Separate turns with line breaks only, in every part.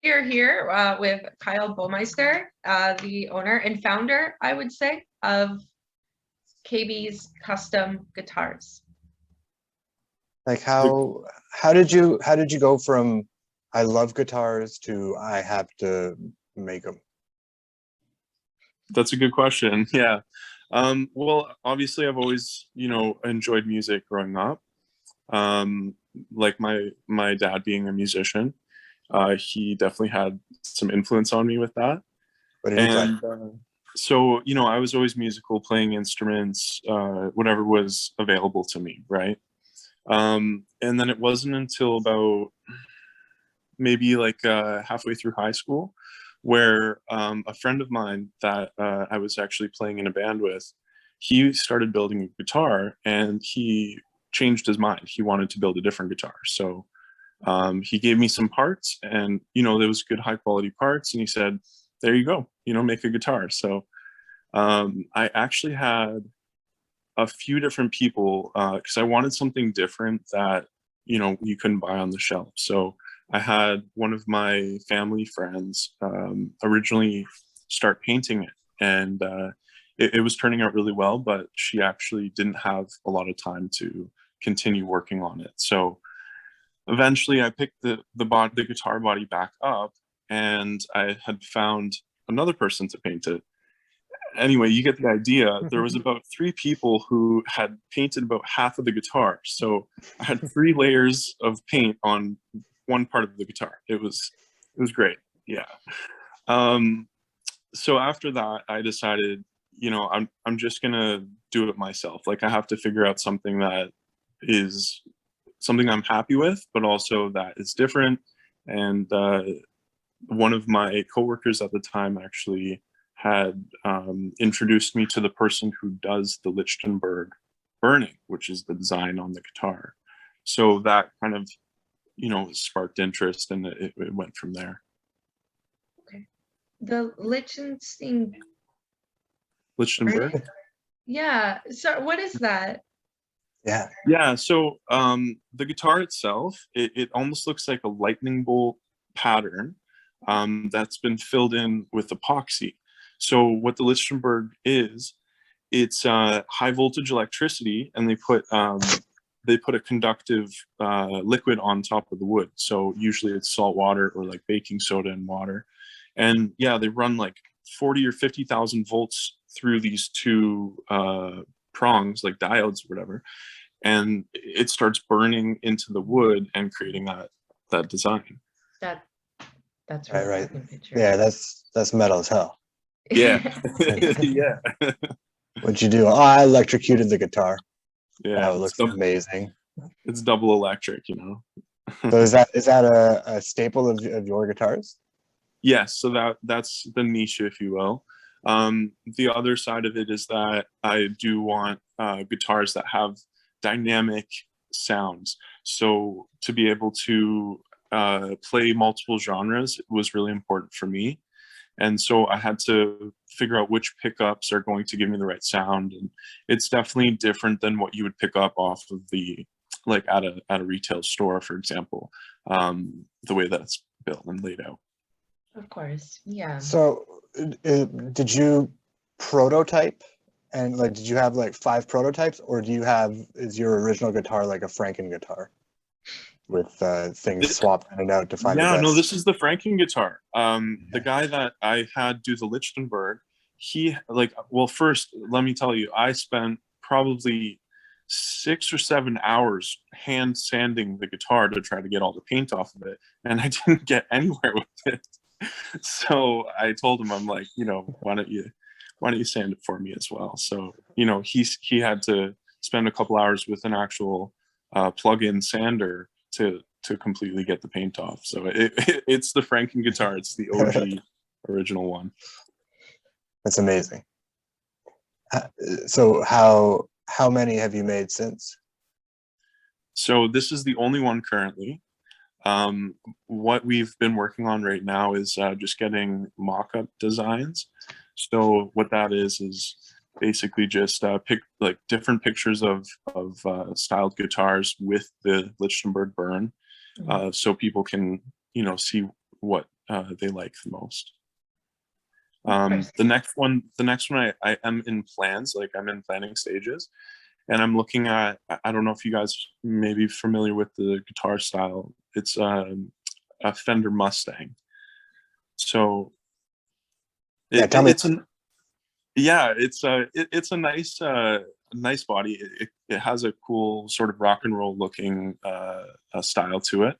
We are here with Kyle Bouwmeister, the owner and founder, I would say, of KB's Custom Guitars.
Like how did you go from I love guitars to I have to make them?
That's a good question. Yeah. Well, obviously I've always, enjoyed music growing up. Like my dad being a musician, he definitely had some influence on me with that.
What did he play?
So, I was always musical, playing instruments, whatever was available to me, right? And then it wasn't until about maybe like halfway through high school where a friend of mine that I was actually playing in a band with, he started building a guitar and he changed his mind. He wanted to build a different guitar. So he gave me some parts and, there was good high quality parts. And he said, there you go, make a guitar. So I actually had a few different people because I wanted something different that, you couldn't buy on the shelf. So I had one of my family friends originally start painting it, and it was turning out really well, but she actually didn't have a lot of time to continue working on it. So eventually I picked the guitar body back up, and I had found another person to paint it. Anyway, you get the idea. There was about 3 people who had painted about half of the guitar. So I had 3 layers of paint on one part of the guitar. It was great. Yeah. So after that, I decided, I'm just gonna do it myself. Like I have to figure out something that is something I'm happy with, but also that is different. And one of my coworkers at the time actually had introduced me to the person who does the Lichtenberg burning, which is the design on the guitar. So that kind of, sparked interest, and it went from there.
Okay. The
Lichtenberg?
Yeah. So what is that?
Yeah. So the guitar itself, it almost looks like a lightning bolt pattern that's been filled in with epoxy. So what the Lichtenberg is, it's high voltage electricity, and they put a conductive liquid on top of the wood. So usually it's salt water or like baking soda and water. And yeah, they run like 40 or 50,000 volts through these 2 prongs, like diodes or whatever. And it starts burning into the wood and creating that design.
That's really
right.
picture.
Yeah, that's metal as hell.
Yeah. Yeah.
What'd you do? Oh, I electrocuted the guitar.
Yeah,
it looks amazing.
It's double electric,
So is that a staple of your guitars?
Yes, so that's the niche, if you will. The other side of it is that I do want guitars that have dynamic sounds. So to be able to play multiple genres was really important for me. And so I had to figure out which pickups are going to give me the right sound. And it's definitely different than what you would pick up off of like at a retail store, for example, the way that's built and laid out.
Of course, yeah.
So did you prototype, and like did you have like 5 prototypes, or is your original guitar like a Franken guitar with things swapped in and out to find the best?
No, this is the Franken guitar. The guy that I had do the Lichtenberg, first let me tell you, I spent probably 6 or 7 hours hand sanding the guitar to try to get all the paint off of it, and I didn't get anywhere with it. So I told him, I'm like, why don't you sand it for me as well? So he had to spend a couple hours with an actual plug-in sander to completely get the paint off. So it's the Franken guitar. It's the OG original one.
That's amazing. So how many have you made since?
So this is the only one currently. What we've been working on right now is just getting mock-up designs. So what that is basically just pick like different pictures of styled guitars with the Lichtenberg burn, so people can see what they like the most.
Of course.
The next one I am in plans, like I'm in planning stages, and I'm looking at, I don't know if you guys may be familiar with the guitar style. It's a Fender Mustang. So
Yeah, tell me.
it's an yeah, it's a nice body. It has a cool sort of rock and roll looking style to it,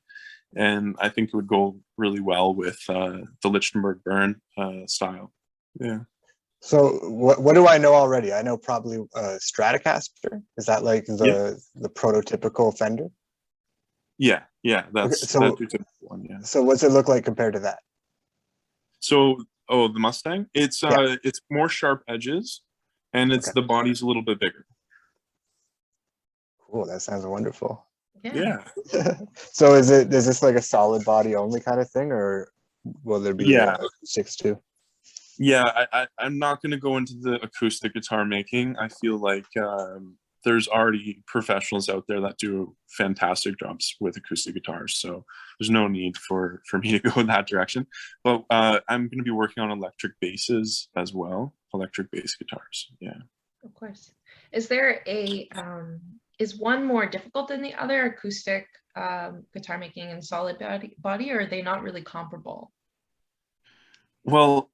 and I think it would go really well with the Lichtenberg Burn style. Yeah.
So what do I know already? I know probably Stratocaster. Is that like
Yeah.
the prototypical Fender?
Yeah,
Okay,
that's
so
your typical one. Yeah.
so what's it look like compared to that?
So, the Mustang, it's
Yeah.
it's more sharp edges, and
Okay.
the body's a little bit bigger.
Cool. That sounds wonderful.
Yeah.
Yeah.
So is this like a solid body only kind of thing, or will there be
Yeah.
acoustics too?
Yeah, I'm not going to go into the acoustic guitar making. I feel like there's already professionals out there that do fantastic jobs with acoustic guitars, so there's no need for me to go in that direction. But I'm going to be working on electric basses as well, electric bass guitars. Yeah.
Of course. Is there is one more difficult than the other, acoustic guitar making and solid body, or are they not really comparable?
Well,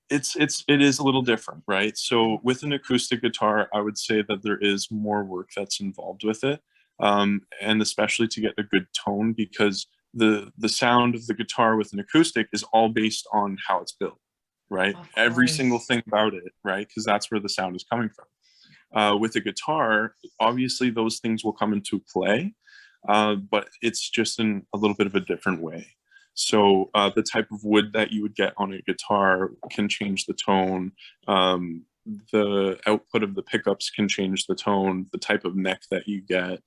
it is a little different, right? So with an acoustic guitar, I would say that there is more work that's involved with it, and especially to get a good tone, because the sound of the guitar with an acoustic is all based on how it's built, right?
Of
Every
course.
single thing about it, right? Because that's where the sound is coming from. With a guitar, obviously those things will come into play, but it's just in a little bit of a different way. So the type of wood that you would get on a guitar can change the tone. The output of the pickups can change the tone, the type of neck that you get,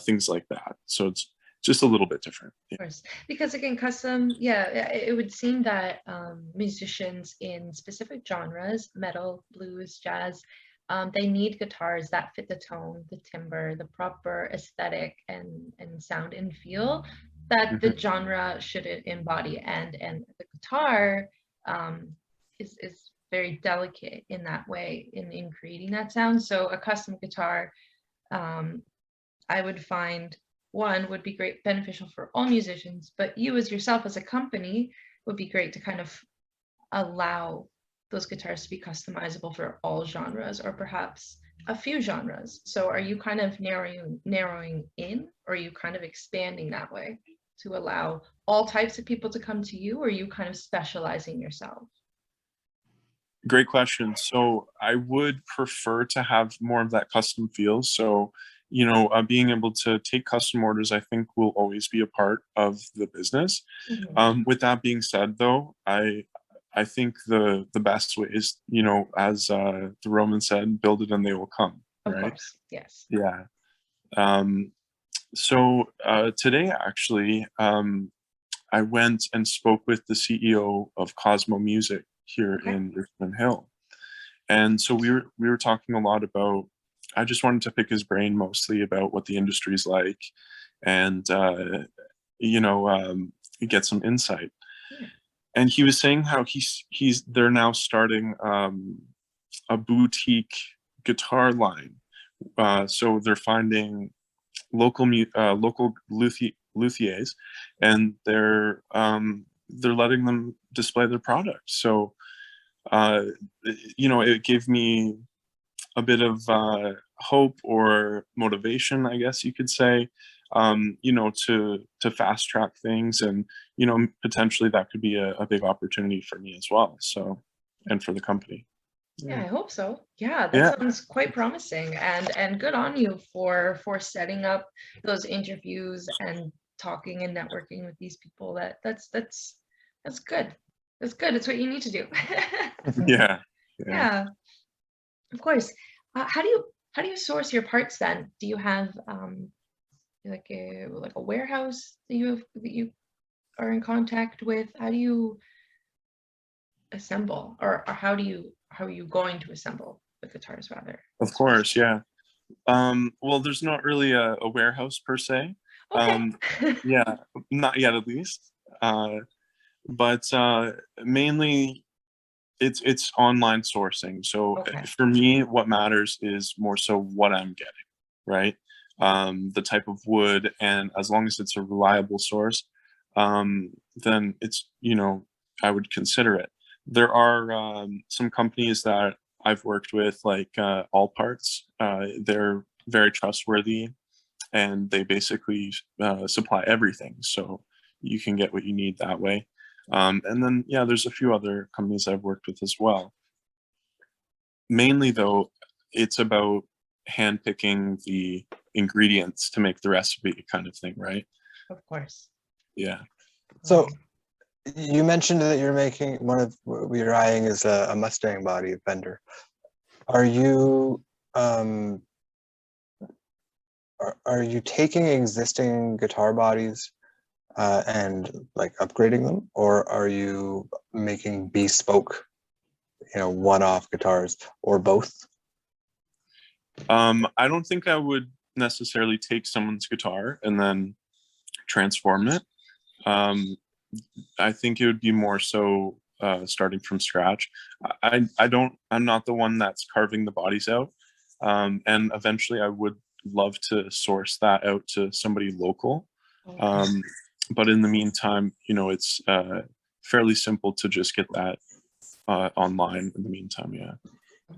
things like that. So it's just a little bit different.
Of course, because again, custom, yeah, it would seem that musicians in specific genres, metal, blues, jazz, they need guitars that fit the tone, the timbre, the proper aesthetic and sound and feel that the genre should embody. And the guitar is very delicate in that way in creating that sound. So a custom guitar, I would find, one, would be great, beneficial for all musicians, but you as yourself as a company would be great to kind of allow those guitars to be customizable for all genres, or perhaps a few genres. So are you kind of narrowing in, or are you kind of expanding that way to allow all types of people to come to you, or are you kind of specializing yourself?
Great question. So I would prefer to have more of that custom feel. So, being able to take custom orders, I think, will always be a part of the business. With that being said, though, I think the best way is, as the Roman said, build it and they will come.
Of
Right?
course, yes.
Yeah. So today, actually, I went and spoke with the CEO of Cosmo Music here in Richmond Hill. And so we were talking a lot about, I just wanted to pick his brain mostly about what the industry's like, and get some insight.
Yeah.
And he was saying how they're now starting a boutique guitar line. So they're finding local luthiers, and they're letting them display their products. So it gave me a bit of hope or motivation, I guess you could say, to fast track things, and potentially that could be a big opportunity for me as well. So, and for the company.
Yeah, I hope so. Yeah, that
Yeah.
sounds quite promising, and good on you for setting up those interviews and talking and networking with these people. That's good. That's good. It's what you need to do.
Yeah.
Yeah, of course. How do you source your parts then? Do you have like a warehouse that you are in contact with? How do you assemble, or how are you going to assemble the guitars rather?
Of course, yeah. Well, there's not really a warehouse per se.
Okay.
Yeah, not yet at least. but mainly it's online sourcing. So
Okay.
for me, what matters is more so what I'm getting, right? The type of wood, and as long as it's a reliable source, then it's, I would consider it. There are some companies that I've worked with, like All Parts. They're very trustworthy, and they basically supply everything, so you can get what you need that way. And then, yeah, there's a few other companies I've worked with as well. Mainly, though, it's about handpicking the ingredients to make the recipe, kind of thing, right?
Of course.
Yeah.
So you mentioned that you're making one of what you're eyeing is a Mustang body Fender. Are you are you taking existing guitar bodies and like upgrading them, or are you making bespoke, one-off guitars, or both?
I don't think I would necessarily take someone's guitar and then transform it. I think it would be more so starting from scratch. I'm not the one that's carving the bodies out. And eventually I would love to source that out to somebody local. But in the meantime, it's fairly simple to just get that online in the meantime. Yeah.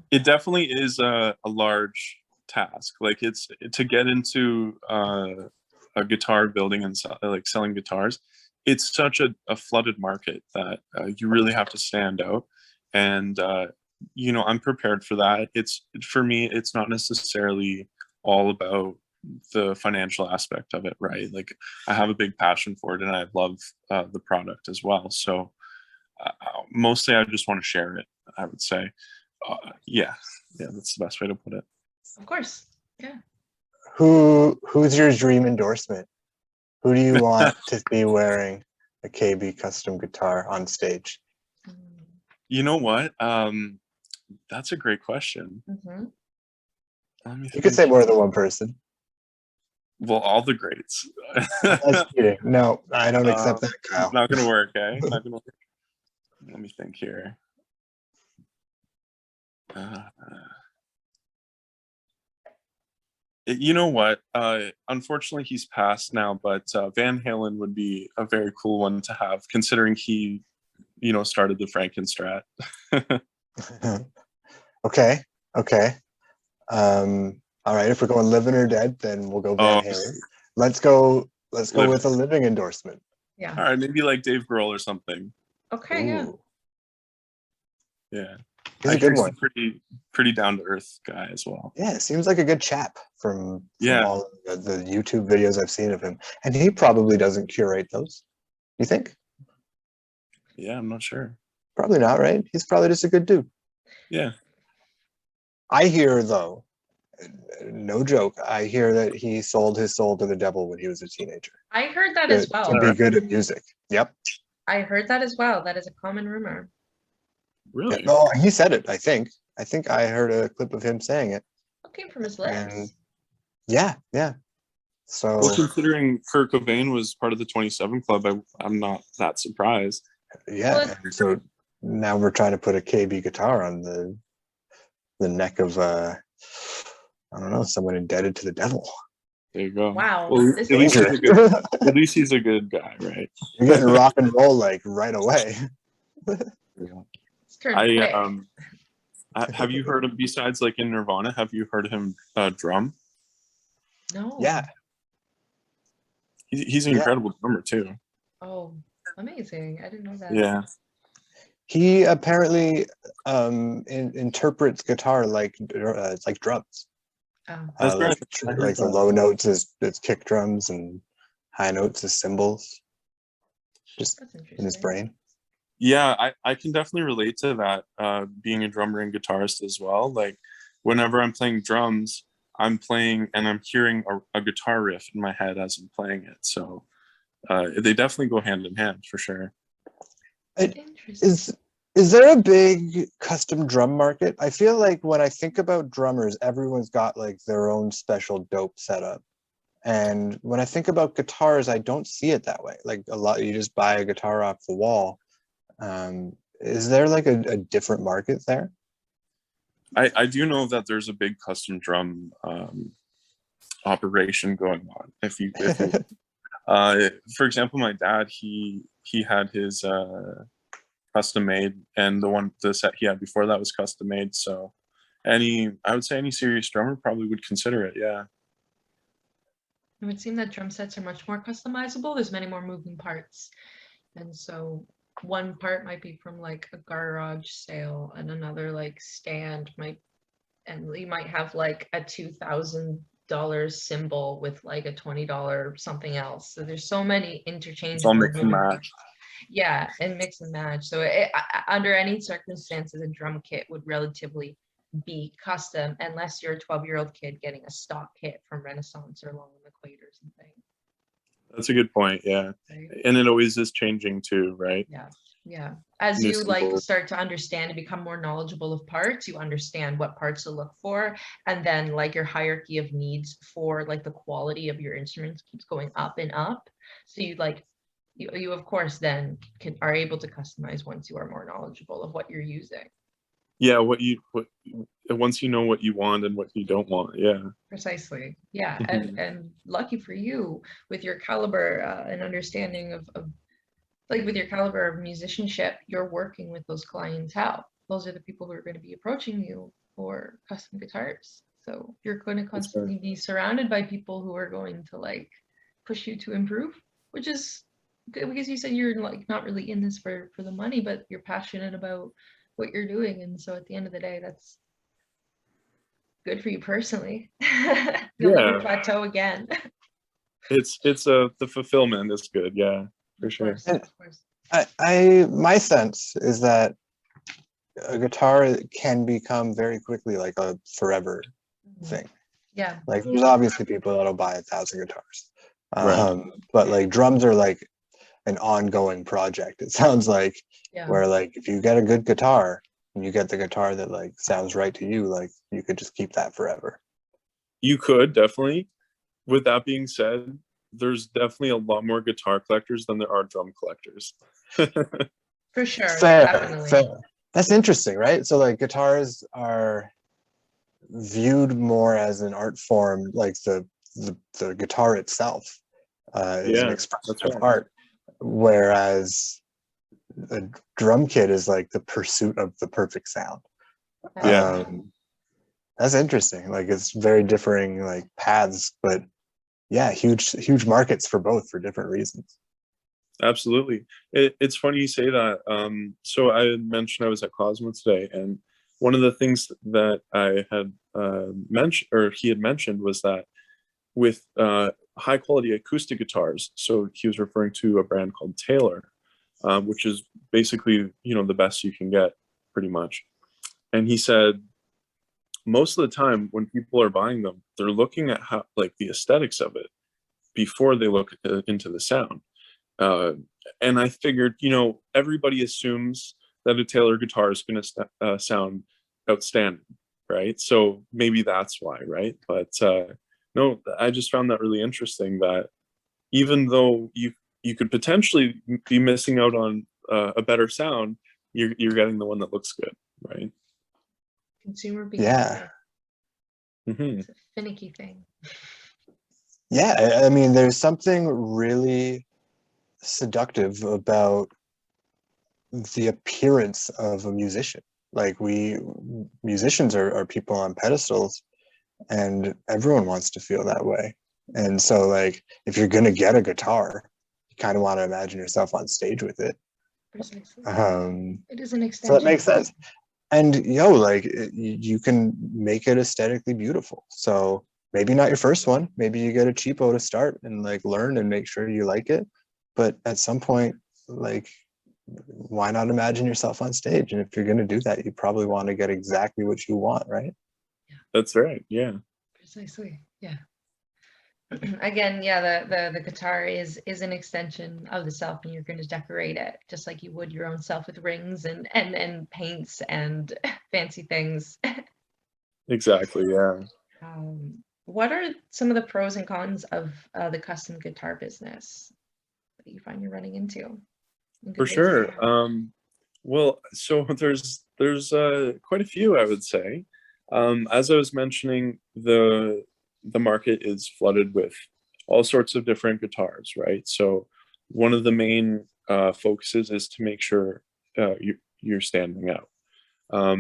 It definitely is a large task. Like, it's to get into a guitar building and like selling guitars. It's such a flooded market that you really have to stand out. And I'm prepared for that. For me, it's not necessarily all about the financial aspect of it, right? Like, I have a big passion for it, and I love the product as well. So mostly I just want to share it, I would say. Yeah, that's the best way to put it.
Of course. Yeah.
Who's your dream endorsement? Who do you want to be wearing a KB custom guitar on stage?
You know what? That's a great question.
You could say more than one person.
Well, all the greats.
That's kidding. No, I don't accept that, Kyle.
Not gonna work, eh? Not gonna work. Let me think here. You know what? Unfortunately, he's passed now, but Van Halen would be a very cool one to have, considering he, started the Franken Strat.
Okay. All right. If we're going living or dead, then we'll go Van Halen. Let's go with a living endorsement.
Yeah.
All right, maybe like Dave Grohl or something.
Okay.
Ooh.
Yeah.
He's a good one.
Pretty down to earth guy as well.
Yeah, seems like a good chap from all the YouTube videos I've seen of him, and he probably doesn't curate those. You think?
Yeah, I'm not sure.
Probably not, right? He's probably just a good dude.
Yeah.
I hear, though, no joke, I hear that he sold his soul to the devil when he was a teenager.
I heard that as well.
To be good at music. Yep.
I heard that as well. That is a common rumor.
Really?
Yeah, no, he said it, I think. I think I heard a clip of him saying it.
What came from his lips?
And yeah. So,
well, considering Kurt Cobain was part of the 27 Club, I'm not that surprised.
Yeah,
well,
and so now we're trying to put a KB guitar on the neck of I don't know, someone indebted to the devil.
There you go.
Wow.
Well, at least he's a good guy, right?
You're getting rock and roll like right away.
Have you heard of, besides like in Nirvana, have you heard him drum?
No.
Yeah.
He's an incredible drummer too.
Oh, amazing. I didn't know that.
Yeah.
He apparently interprets guitar like drums.
That's right.
Like the low notes is kick drums and high notes is cymbals. Just in his brain.
Yeah, I can definitely relate to that, being a drummer and guitarist as well. Like, whenever I'm playing drums, I'm playing and I'm hearing a guitar riff in my head as I'm playing it. So they definitely go hand in hand for sure.
Is there a big custom drum market? I feel like when I think about drummers, everyone's got like their own special dope setup. And when I think about guitars, I don't see it that way. Like a lot, you just buy a guitar off the wall. Is there like a different market there?
I do know that there's a big custom drum operation going on. If you for example, my dad, he had his custom made, and the set he had before that was custom made. So I would say any serious drummer probably would consider it. Yeah.
It would seem that drum sets are much more customizable. There's many more moving parts. And so one part might be from like a garage sale, and another like stand and you might have like a $2,000 cymbal with like a $20 something else. So there's so many
It's all
interchangeable.
mix and match.
Yeah, and mix and match. So under any circumstances, a drum kit would relatively be custom, unless you're a 12-year-old kid getting a stock kit from Renaissance or Long and McQuaid or something.
That's a good point. Yeah.
Right?
And it always is changing too, right?
Yeah. As
New
you like
symbols.
start to understand and become more knowledgeable of parts, you understand what parts to look for, and then like your hierarchy of needs for like the quality of your instruments keeps going up and up. So you of course then are able to customize once you are more knowledgeable of what you're using.
Yeah, once you know what you want and what you don't want. Yeah.
Precisely. Yeah.
Mhm.
And lucky for you, with your caliber and understanding of like with your caliber of musicianship, you're working with those clientele. Those are the people who are going to be approaching you for custom guitars. So you're going to
That's right.
constantly be surrounded by people who are going to like push you to improve, which is good because you said you're like not really in this for the money, but you're passionate about what you're doing. And so at the end of the day, that's good for you personally. You'll never
Yeah.
plateau again.
It's the fulfillment is good. Yeah, for
Of
sure.
course, of course.
My sense is that a guitar can become very quickly like a forever thing.
Yeah.
Like there's obviously people that'll buy 1,000 guitars.
Right.
But like drums are like an ongoing project. It sounds like
Yeah.
where like if you get a good guitar and you get the guitar that like sounds right to you, like you could just keep that forever.
You could definitely. With that being said, there's definitely a lot more guitar collectors than there are drum collectors.
For sure.
Fair,
Definitely.
fair. That's interesting, right? So like guitars are viewed more as an art form, like the guitar itself is an
Yeah,
expression
that's
of
right.
art, whereas a drum kit is like the pursuit of the perfect sound.
Yeah.
That's interesting. Like it's very differing like paths, but yeah, huge markets for both for different reasons.
Absolutely. It's funny you say that. So I had mentioned I was at Cosmo today, and one of the things that I had mentioned, or he had mentioned, was that with high quality acoustic guitars, so he was referring to a brand called Taylor, which is basically, the best you can get pretty much. And he said, most of the time when people are buying them, they're looking at how, like, the aesthetics of it before they look into the sound. And I figured, everybody assumes that a Taylor guitar is going to sound outstanding, right? So maybe that's why, right? But no, I just found that really interesting, that even though you could potentially be missing out on a better sound, you're getting the one that looks good, right?
Consumer
Yeah.
behavior. It's a finicky thing.
Yeah, I mean, there's something really seductive about the appearance of a musician. Like musicians are people on pedestals, and everyone wants to feel that way. And so like if you're gonna get a guitar, you kind of want to imagine yourself on stage with it.
Precisely.
It
is an extension.
So that makes sense. And like you can make it aesthetically beautiful. So maybe not your first one, maybe you get a cheapo to start and like learn and make sure you like it. But at some point, like, why not imagine yourself on stage? And if you're going to do that, you probably want to get exactly what you want, right?
Yeah.
That's right. Yeah.
Precisely. Yeah. Again, yeah, the guitar is an extension of the self, and you're going to decorate it just like you would your own self with rings and paints and fancy things.
Exactly. Yeah.
what are some of the pros and cons of the custom guitar business that you find you're running into? And
For
good ways to-
sure. Well, so there's quite a few, I would say. As I was mentioning, the market is flooded with all sorts of different guitars, right? So one of the main focuses is to make sure you're standing out.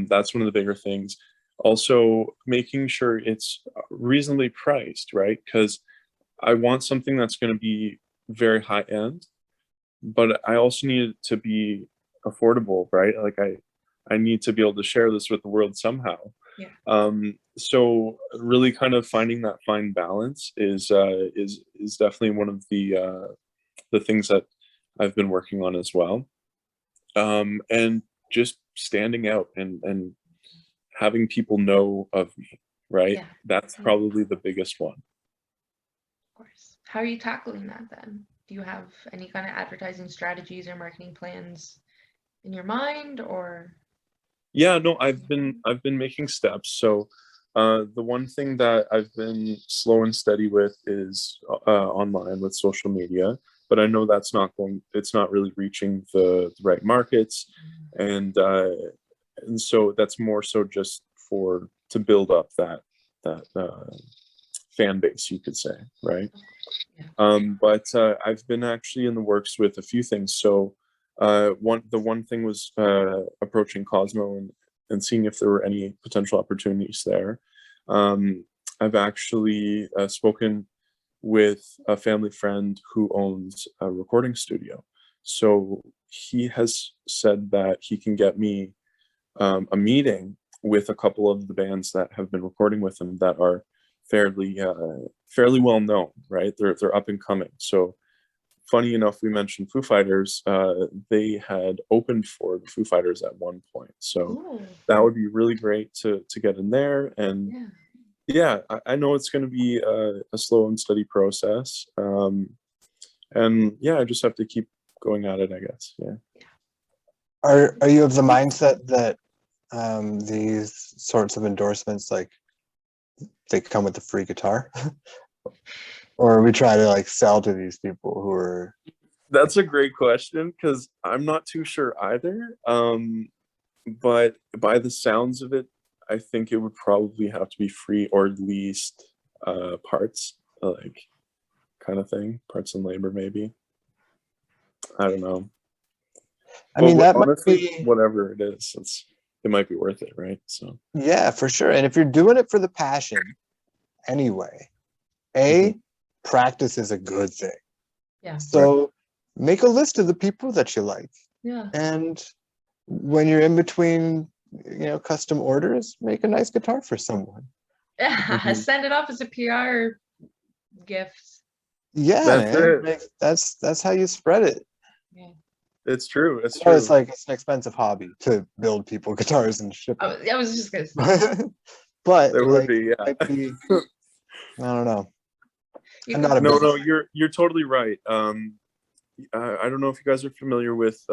That's one of the bigger things. Also, making sure it's reasonably priced, right? Because I want something that's going to be very high end, but I also need it to be affordable, right? Like I need to be able to share this with the world somehow.
Yeah.
So really kind of finding that fine balance is definitely one of the things that I've been working on as well. And just standing out and having people know of me, right?
Yeah.
That's probably the biggest one.
Of course. How are you tackling that then? Do you have any kind of advertising strategies or marketing plans in your mind, or?
Yeah, no, I've been making steps. So the one thing that I've been slow and steady with is online with social media, but I know it's not really reaching the right markets, and so that's more so just to build up that fan base, you could say, right?
Yeah.
But I've been actually in the works with a few things. So the one thing was approaching Cosmo and seeing if there were any potential opportunities there. I've actually spoken with a family friend who owns a recording studio. So he has said that he can get me a meeting with a couple of the bands that have been recording with him that are fairly well known, right? They're up and coming. So funny enough, we mentioned Foo Fighters. They had opened for the Foo Fighters at one point, so
Ooh.
that would be really great to get in there. And yeah, I know it's going to be a slow and steady process. And yeah, I just have to keep going at it, I guess. Yeah.
Are you of the mindset that these sorts of endorsements, like, they come with a free guitar? Or we try to like sell to these people who are?
That's a great question, because I'm not too sure either. But by the sounds of it, I think it would probably have to be free, or at least parts, like, kind of thing, parts and labor, maybe. I don't know.
I mean, that
honestly,
might be,
whatever it is, it might be worth it, right? So
yeah, for sure. And if you're doing it for the passion anyway, practice is a good thing.
Yeah.
So make a list of the people that you like.
Yeah.
And when you're in between, custom orders, make a nice guitar for someone.
Yeah. Send it off as a PR gift.
Yeah, man. That's how you spread it.
Yeah.
It's true. It's
I know
true.
it's like, it's an expensive hobby to build people guitars and ship them.
I was just gonna say.
But
There would be, yeah.
might be, I don't know.
You
I'm
can-
not a
No,
business.
you're totally right. I don't know if you guys are familiar with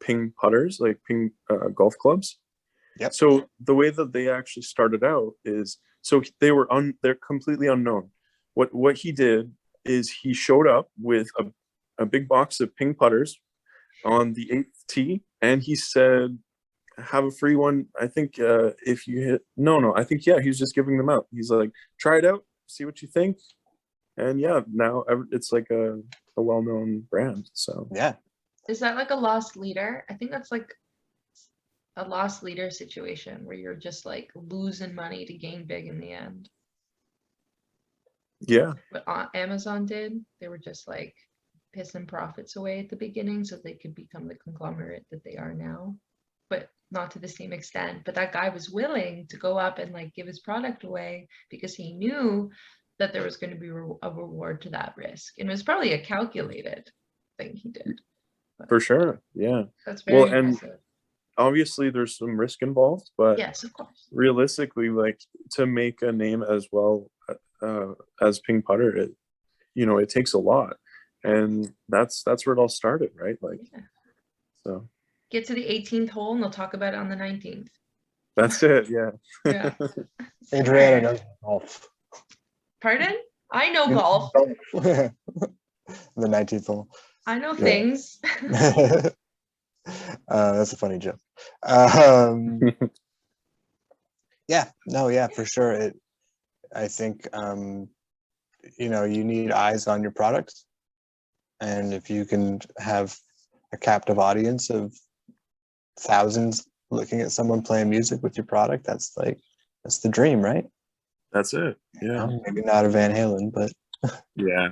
ping putters, like ping golf clubs.
Yep.
So the way that they actually started out is, so they're completely unknown. What he did is he showed up with a big box of ping putters on the 8th tee, and he said, have a free one. I think if you hit, no, I think, yeah, he's just giving them out. He's like, try it out, see what you think. And yeah, now it's like a well-known brand. So
Yeah.
Is that like a lost leader? I think that's like a lost leader situation where you're just like losing money to gain big in the end.
yeah,
What Amazon did, they were just like pissing profits away at the beginning so they could become the conglomerate that they are now, but not to the same extent. But that guy was willing to go up and like give his product away because he knew that there was going to be a reward to that risk, and it was probably a calculated thing he did. But
for sure. Yeah.
that's very impressive.
Obviously there's some risk involved, but
Yes, of course.
realistically, like, to make a name as well as Ping Putter, it takes a lot, and that's where it all started, right? Like,
Yeah.
so
Get to the 18th hole and they'll talk about it on the 19th.
that's it. Yeah.
Yeah.
Adriana knows golf.
Pardon? I know golf.
The 19th hole.
I know
Yeah.
things.
That's a funny joke. Yeah, for sure. I think you need eyes on your product, and if you can have a captive audience of thousands looking at someone playing music with your product, that's the dream, right?
That's it. Yeah.
Maybe not a Van Halen, but
Yeah.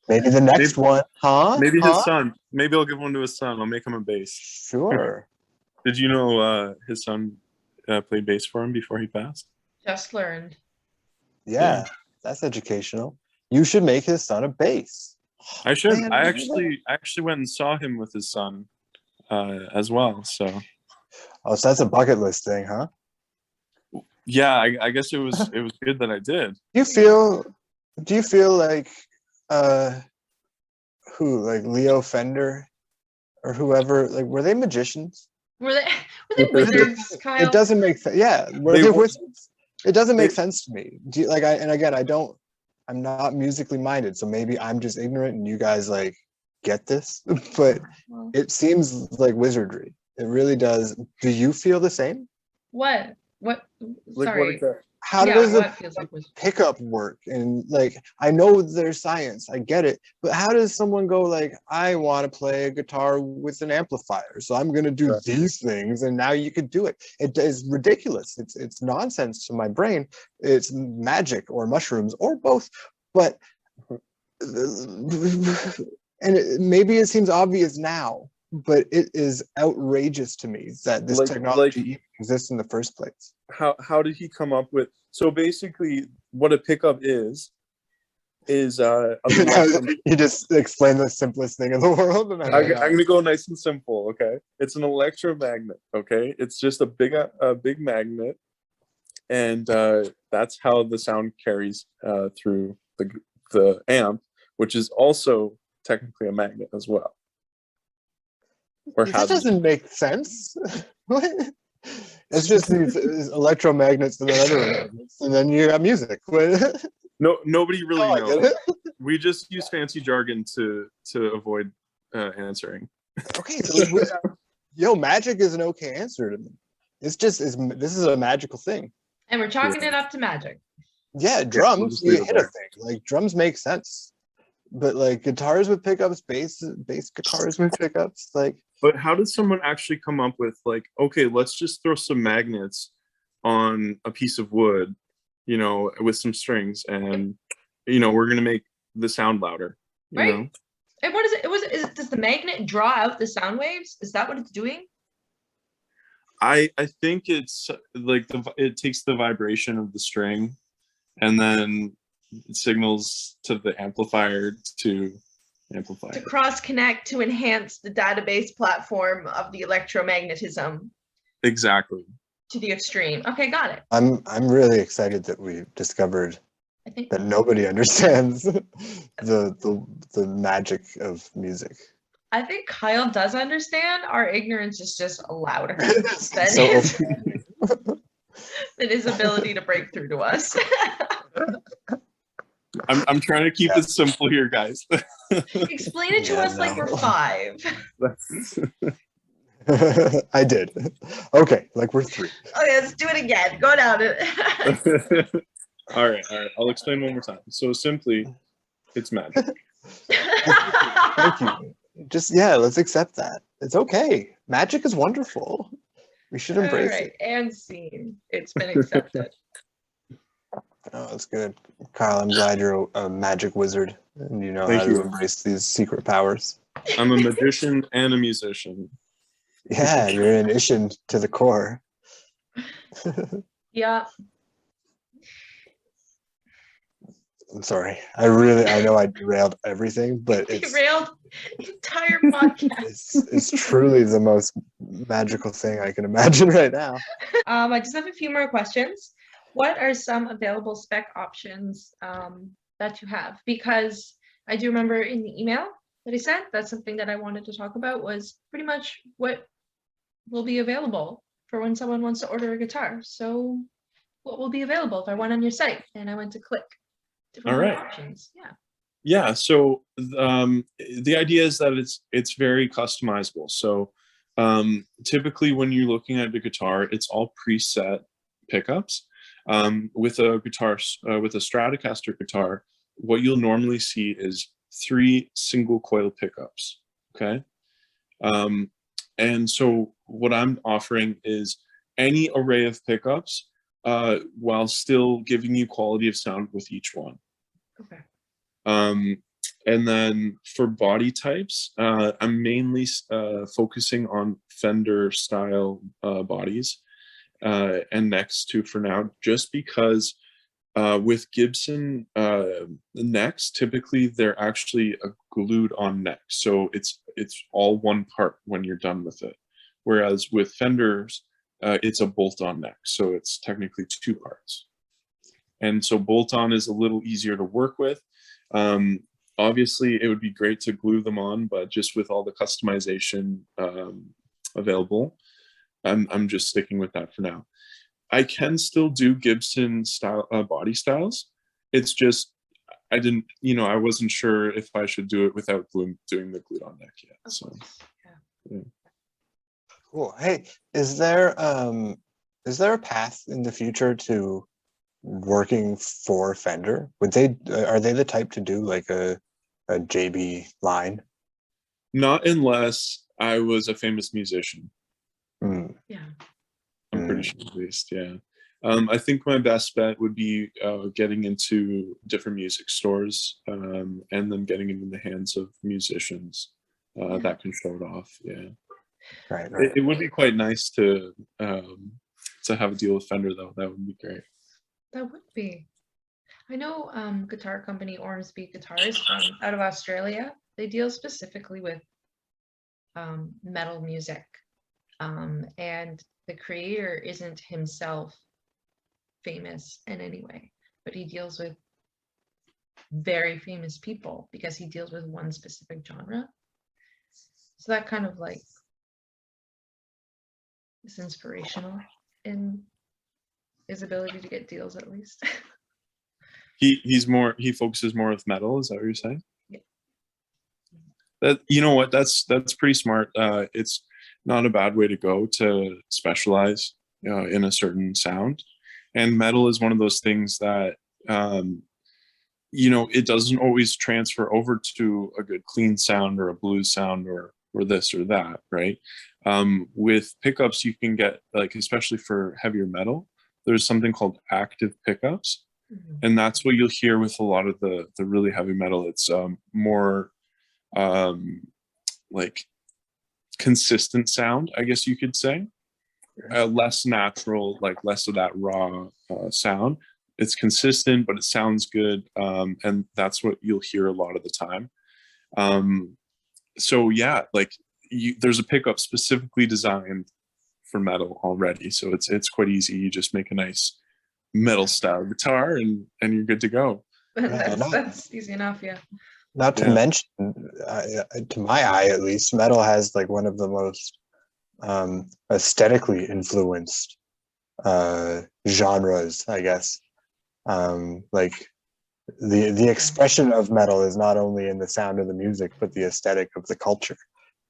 maybe the next one, huh?
Maybe his son. Maybe I'll give one to his son. I'll make him a bass.
Sure.
Did you know his son played bass for him before he passed?
Just learned.
Yeah, that's educational. You should make his son a bass.
I should.
Man,
I actually went and saw him with his son as well. So.
Oh, so that's a bucket list thing, huh?
Yeah, I guess it was good that I did.
Do you feel like Leo Fender or whoever, like, were they magicians?
Were they wizards, Kyle?
It doesn't make sense. Yeah, were they wizards? It doesn't make sense to me. Do you, I'm not musically minded, so maybe I'm just ignorant and you guys like get this, but it seems like wizardry. It really does. Do you feel the same?
What? Sorry.
How does a pickup work? And like, I know there's science, I get it, but how does someone go like, I want to play a guitar with an amplifier, so I'm going to do these things, and now you could do it? It is ridiculous. It's nonsense to my brain. It's magic or mushrooms or both. But maybe it seems obvious now, but it is outrageous to me that this technology even exists in the first place.
How did he come up with? So basically, what a pickup is you
just explain the simplest thing in the world. And
I'm gonna go nice and simple. Okay, it's an electromagnet. Okay, it's just a big magnet, and that's how the sound carries through the amp, which is also technically a magnet as well.
That doesn't make sense. What? It's just these electromagnets and then other magnets, and then you got music.
No, nobody really knows. We just use fancy jargon to avoid answering.
Okay, so magic is an okay answer to me. This is a magical thing,
and we're chalking it up to magic.
Yeah, drums, you hit a thing. Like, drums make sense, but like guitars with pickups, bass guitars with pickups, like.
But how did someone actually come up with like, okay, let's just throw some magnets on a piece of wood, with some strings, and we're gonna make the sound louder,
right?
know?
And what is it? Does the magnet draw out the sound waves? Is that what it's doing?
I think it's like it takes the vibration of the string, and then it signals to the amplifier to amplify.
To cross connect to enhance the database platform of the electromagnetism.
Exactly.
To the extreme. Okay, got it.
I'm really excited that we discovered that nobody understands the magic of music.
I think Kyle does understand. Our ignorance is just louder than his ability to break through to us.
I'm trying to keep it simple here, guys.
Explain it to us like we're 5.
I did. Okay, like we're 3.
Okay, let's do it again. Go down it.
All right. I'll explain one more time. So simply, it's magic.
Thank you. Let's accept that. It's okay. Magic is wonderful. We should embrace it.
And scene. It's been accepted.
Oh, that's good. Kyle, I'm glad you're a magic wizard and you know how to embrace these secret powers.
I'm a magician and a musician.
Yeah, you're an Ishin to the core.
Yeah.
I'm sorry. I know I derailed everything, but it's
derailed the entire podcast.
It's truly the most magical thing I can imagine right now.
I just have a few more questions. What are some available spec options that you have? Because I do remember in the email that I sent, that's something that I wanted to talk about, was pretty much what will be available for when someone wants to order a guitar. So what will be available if I went on your site and I went to click? different
All right.
options. Yeah.
Yeah, so the idea is that it's very customizable. So typically when you're looking at a guitar, it's all preset pickups. With a guitar, with a Stratocaster guitar, what you'll normally see is 3 single coil pickups. Okay, and so what I'm offering is any array of pickups, while still giving you quality of sound with each one.
Okay.
And then for body types, I'm mainly focusing on Fender style bodies and necks too for now, just because with Gibson necks, typically they're actually glued on neck. So it's all one part when you're done with it. Whereas with Fenders, it's a bolt-on neck. So it's technically 2 parts. And so bolt-on is a little easier to work with. Obviously, it would be great to glue them on, but just with all the customization available, I'm just sticking with that for now. I can still do Gibson style body styles. It's just I didn't, I wasn't sure if I should do it without doing the glued on neck yet. So, yeah.
Cool. Hey, is there a path in the future to working for Fender? Are they the type to do like a JB line?
Not unless I was a famous musician.
Yeah.
I'm pretty sure, at least. Yeah. I think my best bet would be getting into different music stores and then getting into the hands of musicians that can show it off. Yeah.
Right.
It would be quite nice to have a deal with Fender, though. That would be great.
That would be. I know guitar company Ormsby Guitars from out of Australia. They deal specifically with metal music, and the creator isn't himself famous in any way, but he deals with very famous people because he deals with one specific genre. So that kind of like is inspirational in his ability to get deals, at least.
He focuses more with metal. Is that what you're saying?
Yeah.
That, you know what, that's pretty smart. It's not a bad way to go to specialize in a certain sound. And metal is one of those things that it doesn't always transfer over to a good clean sound or a blues sound or this or that, right? With pickups, you can get, like, especially for heavier metal, there's something called active pickups. And that's what you'll hear with a lot of the really heavy metal. It's more like consistent sound, I guess you could say. Less natural, like less of that raw sound. It's consistent, but it sounds good, and that's what you'll hear a lot of the time. So yeah, like there's a pickup specifically designed for metal already, so it's quite easy. You just make a nice metal style guitar and you're good to go.
That's easy enough. Yeah.
Not to mention, to my eye at least, metal has like one of the most aesthetically influenced genres, I guess. Like the expression of metal is not only in the sound of the music, but the aesthetic of the culture.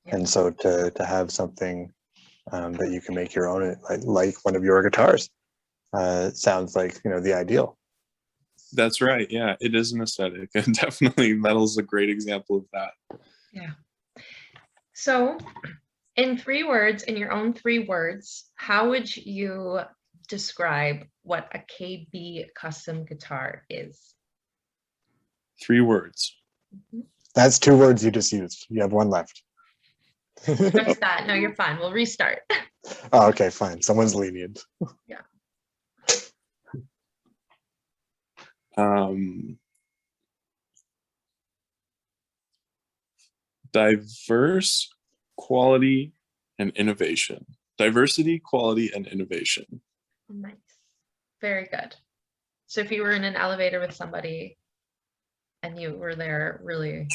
And so to have something that you can make your own, like one of your guitars, sounds like the ideal.
That's right. Yeah, it is an aesthetic, and definitely metal is a great example of that.
Yeah. So, in 3 words, in your own 3 words, how would you describe what a KB custom guitar is?
3 words.
That's 2 words you just used. You have 1 left.
What's that? No, you're fine. We'll restart.
Oh, okay, fine. Someone's lenient.
Yeah.
Diverse, quality, and innovation. Diversity, quality, and innovation.
Nice. Very good. So if you were in an elevator with somebody and you were there really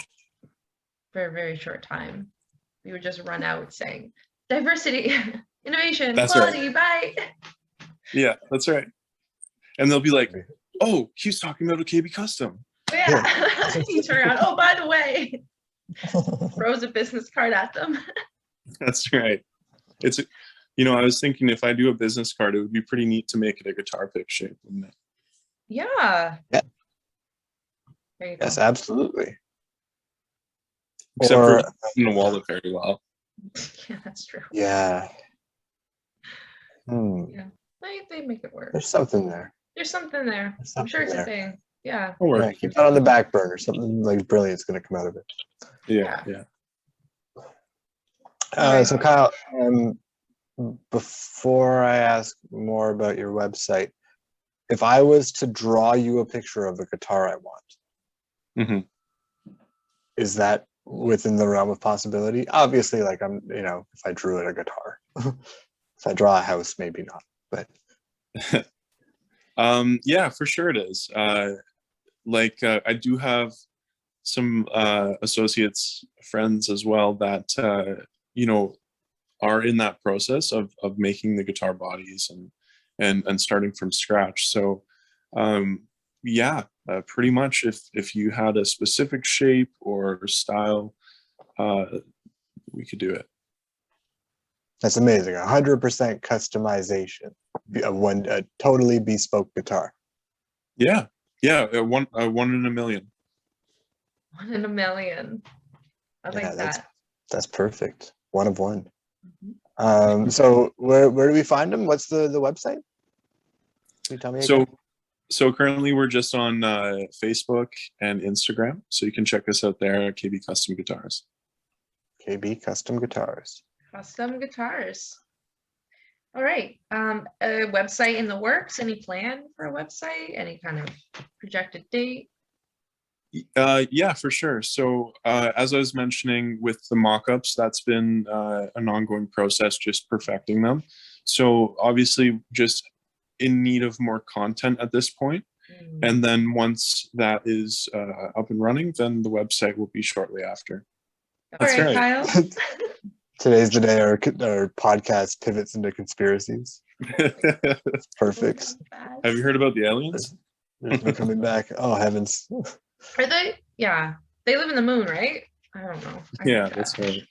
for a very short time, you would just run out saying, diversity, innovation,
That's
quality,
right.
bye.
Yeah, that's right. And they'll be like, oh, he's talking about a KB Custom.
Yeah. You turn around, oh, by the way, throws a business card at them.
That's right. It's, I was thinking if I do a business card, it would be pretty neat to make it a guitar pick shape, wouldn't it?
Yeah.
Yeah.
There you go.
Yes, absolutely.
Except for in the wallet very well.
Yeah, that's true.
Yeah.
Yeah. They make it work.
There's something there.
There's something there. I'm sure it's a thing. Yeah.
Yeah, keep that on the back burner. Something like brilliant's going to come out of it.
Yeah.
So Kyle, before I ask more about your website, if I was to draw you a picture of a guitar I want, is that within the realm of possibility? Obviously, like if I drew it a guitar, if I draw a house, maybe not, but.
Yeah, for sure it is. I do have some associates, friends as well that are in that process of making the guitar bodies and starting from scratch. So pretty much if you had a specific shape or style, we could do it.
That's amazing. 100% customization of a totally bespoke guitar.
Yeah. One in a million.
1 in a million. I like that.
That's perfect. One of one. So where do we find them? What's the website? Can you tell me again?
So currently we're just on Facebook and Instagram. So you can check us out there at KB Custom Guitars.
KB Custom Guitars.
Custom guitars. All right. A website in the works? Any plan for a website? Any kind of projected date?
Yeah, for sure. So as I was mentioning with the mock-ups, that's been an ongoing process, just perfecting them. So obviously just in need of more content at this point. And then once that is up and running, then the website will be shortly after.
That's right, Kyle.
Today's the day our podcast pivots into conspiracies. It's perfect.
Have you heard about the aliens?
They're coming back. Oh, heavens.
Are they? Yeah. They live in the moon, right? I don't know.
Yeah, that's right.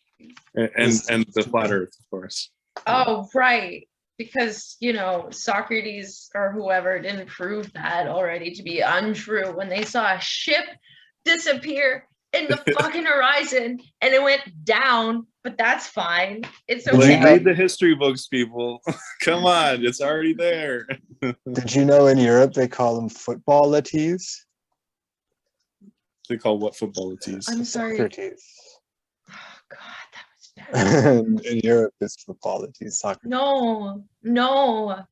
And the flat earth, of course.
Oh, right. Because, Socrates or whoever didn't prove that already to be untrue when they saw a ship disappear in the fucking horizon and it went down, but that's fine. It's okay.
Read the history books, people. Come on, it's already there.
Did you know in Europe they call them footballities?
They call what footballities?
I'm sorry.
Socrates.
Oh God, that was bad.
In Europe, it's footballities. Soccer.
No.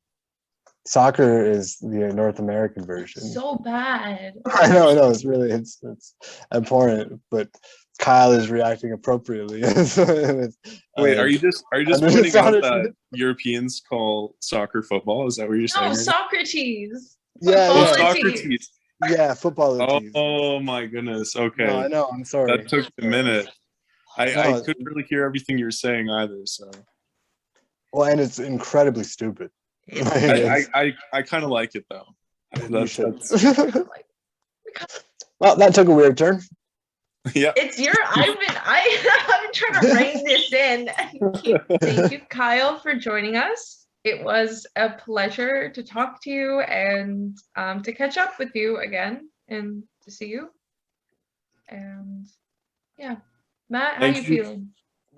Soccer is the North American version.
So bad.
I know. It's really it's abhorrent, but Kyle is reacting appropriately.
Wait, are you just pointing out that Europeans call soccer football? Is that what you're saying?
No, Socrates.
Yeah,
Socrates.
Yeah, football.
Oh my goodness. Okay.
No, I know. I'm sorry.
That took a minute. I couldn't really hear everything you were saying either. So.
Well, and it's incredibly stupid.
I kind of like it though.
Well, that took a weird turn.
Yeah.
It's I've been trying to rein this in. Thank you, Kyle, for joining us. It was a pleasure to talk to you and to catch up with you again and to see you. And yeah, Matt, how you feeling?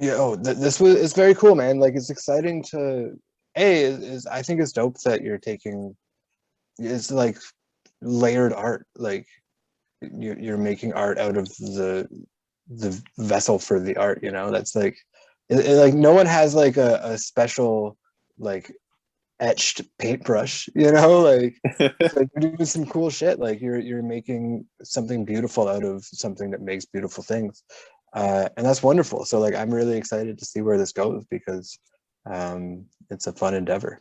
Yeah, it's very cool, man. Like, it's exciting to I think it's dope that you're taking, it's like layered art. Like you're making art out of the vessel for the art. That's like, like no one has like a special like etched paintbrush. Like you're doing some cool shit. Like you're making something beautiful out of something that makes beautiful things. And that's wonderful. So like, I'm really excited to see where this goes because it's a fun endeavor.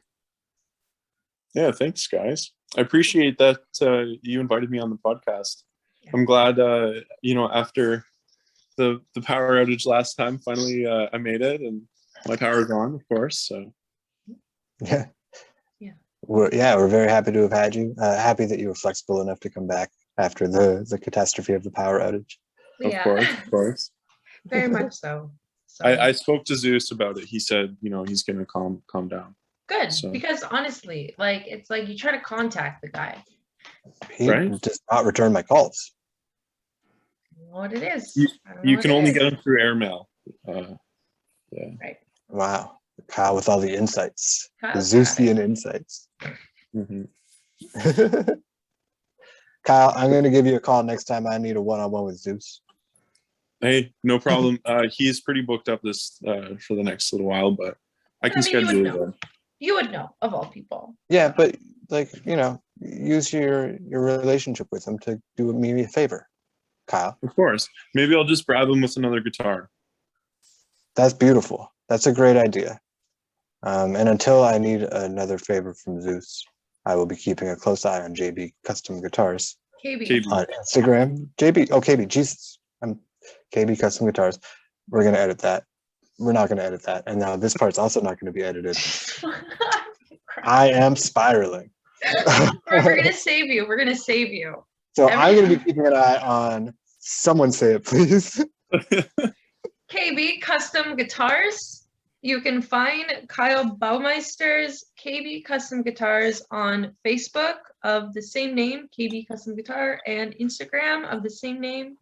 Yeah, thanks, guys. I appreciate that you invited me on the podcast. I'm glad, after the power outage last time, finally I made it, and my power's on, of course. So
yeah. We're very happy to have had you. Happy that you were flexible enough to come back after the catastrophe of the power outage.
Of course.
Very much so.
I spoke to Zeus about it. He said, he's gonna calm down.
Good,
So.
because honestly, it's like you try to contact the guy.
He does not return my calls.
What it is.
You can only get him through airmail.
Right.
Wow. Kyle with all the insights.
Kyle's
The Zeusian insights.
Mm-hmm.
Kyle, I'm going to give you a call next time I need a one-on-one with Zeus.
Hey, no problem. He's pretty booked up this for the next little while, but I can schedule it.
You would know, of all people.
Yeah, but use your relationship with him to do me a favor, Kyle.
Of course. Maybe I'll just bribe him with another guitar.
That's beautiful. That's a great idea. And until I need another favor from Zeus, I will be keeping a close eye on JB Custom Guitars.
KB.
On Instagram. KB, Jesus. I'm KB Custom Guitars. We're going to edit that. We're not going to edit that. And now this part's also not going to be edited. I am spiraling.
We're going to save you. We're going to save you.
So I'm going to be keeping an eye on, someone say it, please.
KB Custom Guitars. You can find Kyle Bouwmeister's KB Custom Guitars on Facebook of the same name, KB Custom Guitar, and Instagram of the same name.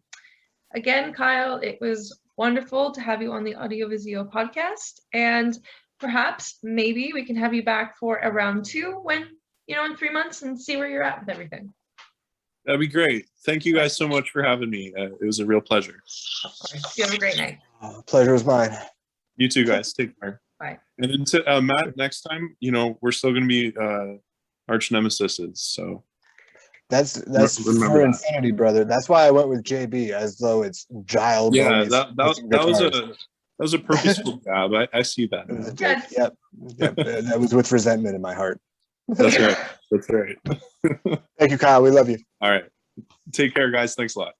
Again, Kyle, it was wonderful to have you on the AudioVisio podcast, and perhaps maybe we can have you back for a round 2 when, in 3 months, and see where you're at with everything.
That'd be great. Thank you guys so much for having me. It was a real pleasure.
Of course. You have a great night.
Pleasure was mine.
You too, guys. Take care.
Bye.
And then Matt, next time, we're still going to be arch nemesises. So
that's for infinity, brother. That's why I went with JB, as though it's Giles.
Yeah, that was a purposeful job. I see that.
Yes.
Yep. That was with resentment in my heart.
That's right. That's right.
Thank you, Kyle. We love you.
All right. Take care, guys. Thanks a lot.